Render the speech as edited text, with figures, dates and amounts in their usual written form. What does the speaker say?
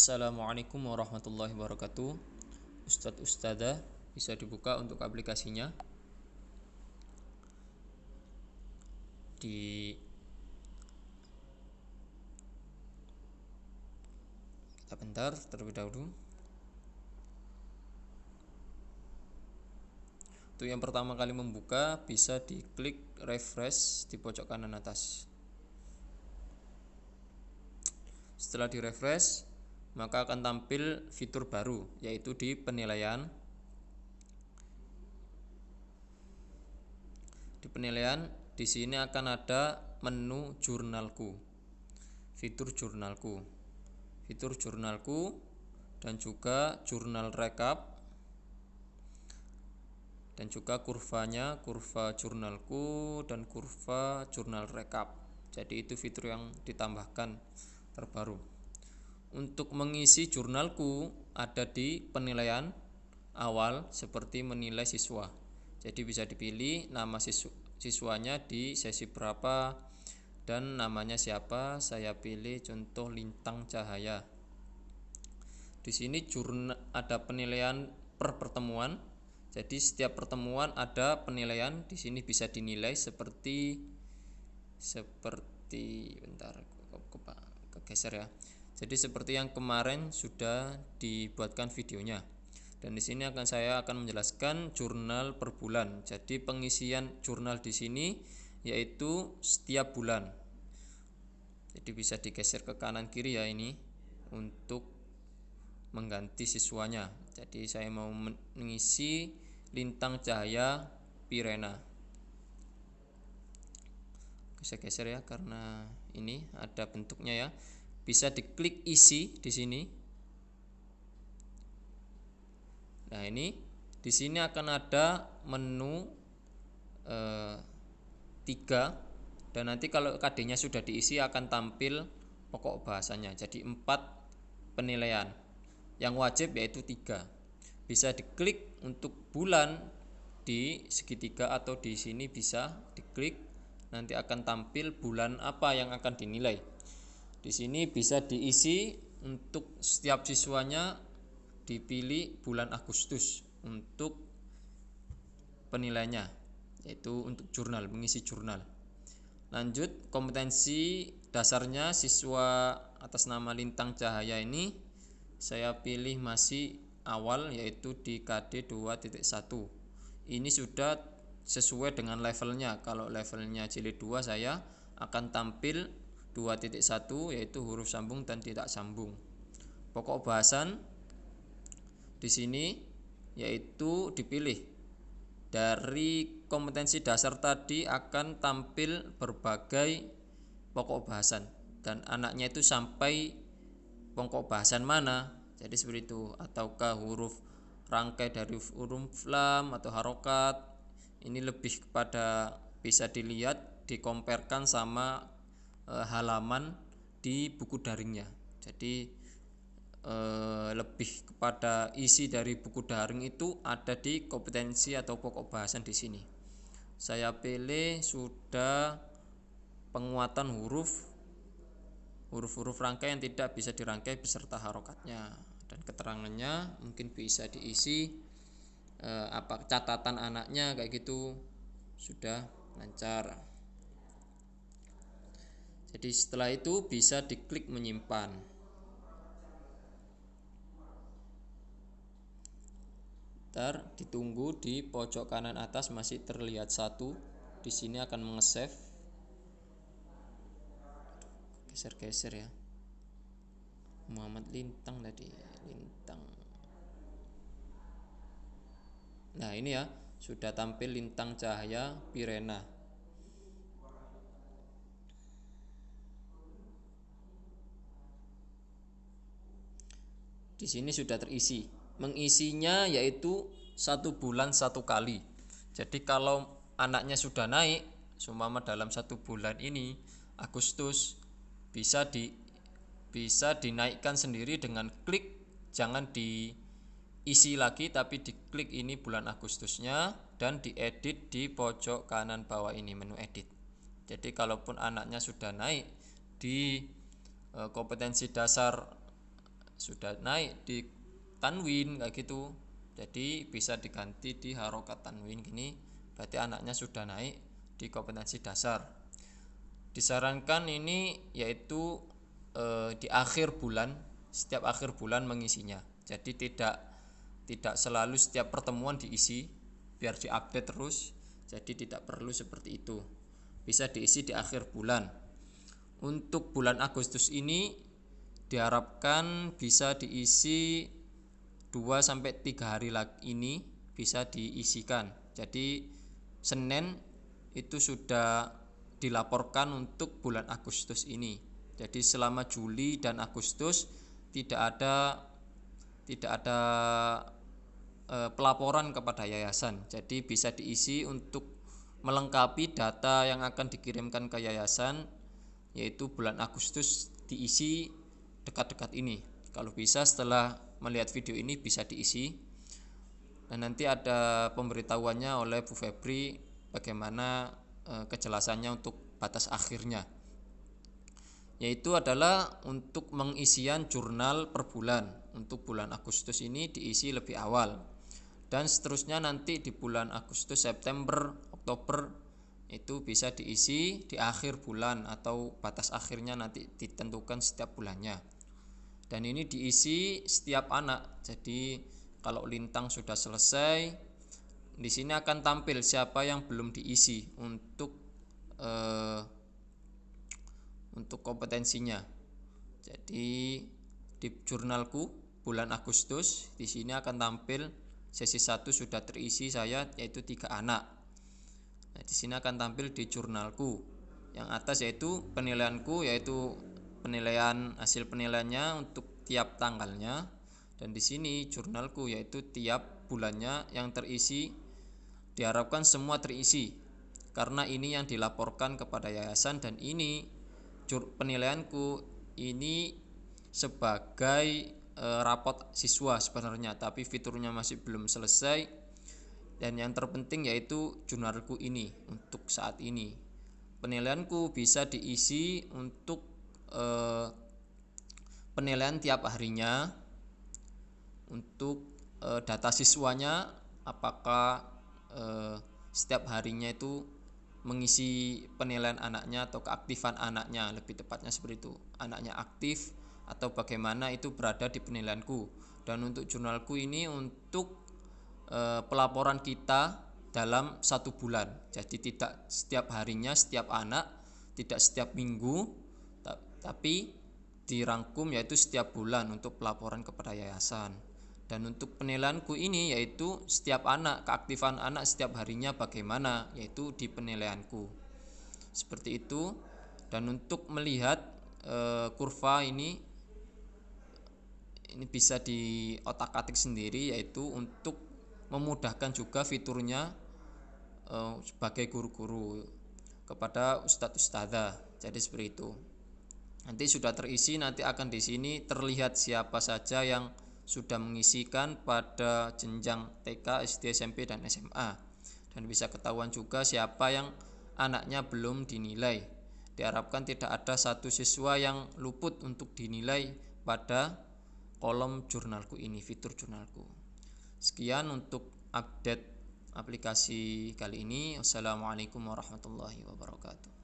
Assalamualaikum warahmatullahi wabarakatuh. Ustadz Ustadzah bisa dibuka untuk aplikasinya di kita bentar terlebih dahulu. Untuk yang pertama kali membuka bisa diklik refresh di pojok kanan atas. Setelah di refresh maka akan tampil fitur baru yaitu di penilaian. Di penilaian di sini akan ada menu jurnalku. Fitur jurnalku. Fitur jurnalku dan juga jurnal rekap dan juga kurva jurnalku dan kurva jurnal rekap. Jadi itu fitur yang ditambahkan terbaru. Untuk mengisi jurnalku ada di penilaian awal seperti menilai siswa. Jadi bisa dipilih nama siswanya di sesi berapa dan namanya siapa. Saya pilih contoh Lintang Cahaya. Di sini ada penilaian per pertemuan. Jadi setiap pertemuan ada penilaian. Di sini bisa dinilai seperti bentar, kegeser ya. Jadi seperti yang kemarin sudah dibuatkan videonya. Dan di sini saya akan menjelaskan jurnal per bulan. Jadi pengisian jurnal di sini yaitu setiap bulan. Jadi bisa digeser ke kanan kiri ya ini untuk mengganti siswanya. Jadi saya mau mengisi Lintang Cahaya Pirena. Saya geser ya karena ini ada bentuknya ya. Bisa diklik isi di sini. Nah ini di sini akan ada menu 3 dan nanti kalau KD-nya sudah diisi akan tampil pokok bahasanya. Jadi 4 penilaian. Yang wajib yaitu 3. Bisa diklik untuk bulan di segitiga atau di sini bisa diklik. Nanti akan tampil bulan apa yang akan dinilai. Di sini bisa diisi untuk setiap siswanya dipilih bulan Agustus untuk penilaiannya, yaitu untuk jurnal, mengisi jurnal. Lanjut, kompetensi dasarnya siswa atas nama Lintang Cahaya ini saya pilih masih awal yaitu di KD 2.1. Ini sudah sesuai dengan levelnya. Kalau levelnya jilid 2 saya akan tampil 2.1 yaitu huruf sambung dan tidak sambung. Pokok bahasan di sini yaitu dipilih dari kompetensi dasar tadi akan tampil berbagai pokok bahasan dan anaknya itu sampai pokok bahasan mana. Jadi seperti itu, ataukah huruf rangkai dari huruf lam atau harokat. Ini lebih kepada bisa dilihat dikomparkan sama halaman di buku daringnya. Jadi lebih kepada isi dari buku daring itu ada di kompetensi atau pokok bahasan di sini. Saya pilih sudah penguatan huruf-huruf rangkai yang tidak bisa dirangkai beserta harokatnya dan keterangannya mungkin bisa diisi apa catatan anaknya kayak gitu sudah lancar. Jadi setelah itu bisa diklik menyimpan. Ntar ditunggu di pojok kanan atas masih terlihat 1. Di sini akan mengesave. Geser-geser ya. Muhammad Lintang tadi, Lintang. Nah, ini ya, sudah tampil Lintang Cahaya Pirena. Di sini sudah terisi. Mengisinya yaitu 1 bulan 1 kali. Jadi kalau anaknya sudah naik, seumpama dalam 1 bulan ini Agustus bisa dinaikkan sendiri dengan klik, jangan diisi lagi tapi diklik ini bulan Agustusnya dan diedit di pojok kanan bawah ini menu edit. Jadi kalaupun anaknya sudah naik di kompetensi dasar sudah naik di tanwin kayak gitu, jadi bisa diganti di harokat tanwin gini, berarti anaknya sudah naik di kompetensi dasar. Disarankan ini yaitu di akhir bulan, setiap akhir bulan mengisinya. Jadi tidak selalu setiap pertemuan diisi, biar diupdate terus. Jadi tidak perlu seperti itu. Bisa diisi di akhir bulan. Untuk bulan Agustus ini diharapkan bisa diisi 2-3 hari lagi ini bisa diisikan. Jadi Senin itu sudah dilaporkan untuk bulan Agustus ini. Jadi selama Juli dan Agustus tidak ada pelaporan kepada yayasan. Jadi bisa diisi untuk melengkapi data yang akan dikirimkan ke yayasan, yaitu bulan Agustus diisi dekat-dekat ini. Kalau bisa setelah melihat video ini bisa diisi. Dan nanti ada pemberitahuannya oleh Bu Febri bagaimana kejelasannya untuk batas akhirnya. Yaitu adalah untuk pengisian jurnal per bulan. Untuk bulan Agustus ini diisi lebih awal. Dan seterusnya nanti di bulan Agustus, September, Oktober itu bisa diisi di akhir bulan atau batas akhirnya nanti ditentukan setiap bulannya. Dan ini diisi setiap anak. Jadi kalau lintang sudah selesai, di sini akan tampil siapa yang belum diisi untuk kompetensinya. Jadi di jurnalku bulan Agustus di sini akan tampil sesi 1 sudah terisi saya, yaitu 3 anak. Nah, di sini akan tampil di jurnalku. Yang atas yaitu penilaianku, yaitu penilaian hasil penilaiannya untuk tiap tanggalnya, dan di sini jurnalku yaitu tiap bulannya yang terisi. Diharapkan semua terisi karena ini yang dilaporkan kepada yayasan, dan ini penilaianku ini sebagai rapot siswa sebenarnya, tapi fiturnya masih belum selesai. Dan yang terpenting yaitu jurnalku ini untuk saat ini. Penilaianku bisa diisi untuk penilaian tiap harinya, untuk data siswanya, apakah setiap harinya itu mengisi penilaian anaknya atau keaktifan anaknya, lebih tepatnya seperti itu, anaknya aktif atau bagaimana, itu berada di penilaianku. Dan untuk jurnalku ini untuk pelaporan kita dalam 1 bulan. Jadi tidak setiap harinya setiap anak, tidak setiap minggu, tapi dirangkum yaitu setiap bulan untuk pelaporan kepada yayasan. Dan untuk penilaianku ini yaitu setiap anak, keaktifan anak setiap harinya bagaimana, yaitu di penilaianku. Seperti itu. Dan untuk melihat kurva ini bisa di otak-atik sendiri, yaitu untuk memudahkan juga fiturnya sebagai guru-guru kepada ustadz-ustadzah. Jadi seperti itu. Nanti sudah terisi, nanti akan di sini terlihat siapa saja yang sudah mengisikan pada jenjang TK, SD, SMP, dan SMA. Dan bisa ketahuan juga siapa yang anaknya belum dinilai. Diharapkan tidak ada satu siswa yang luput untuk dinilai pada kolom jurnalku ini, fitur jurnalku. Sekian untuk update aplikasi kali ini. Wassalamualaikum warahmatullahi wabarakatuh.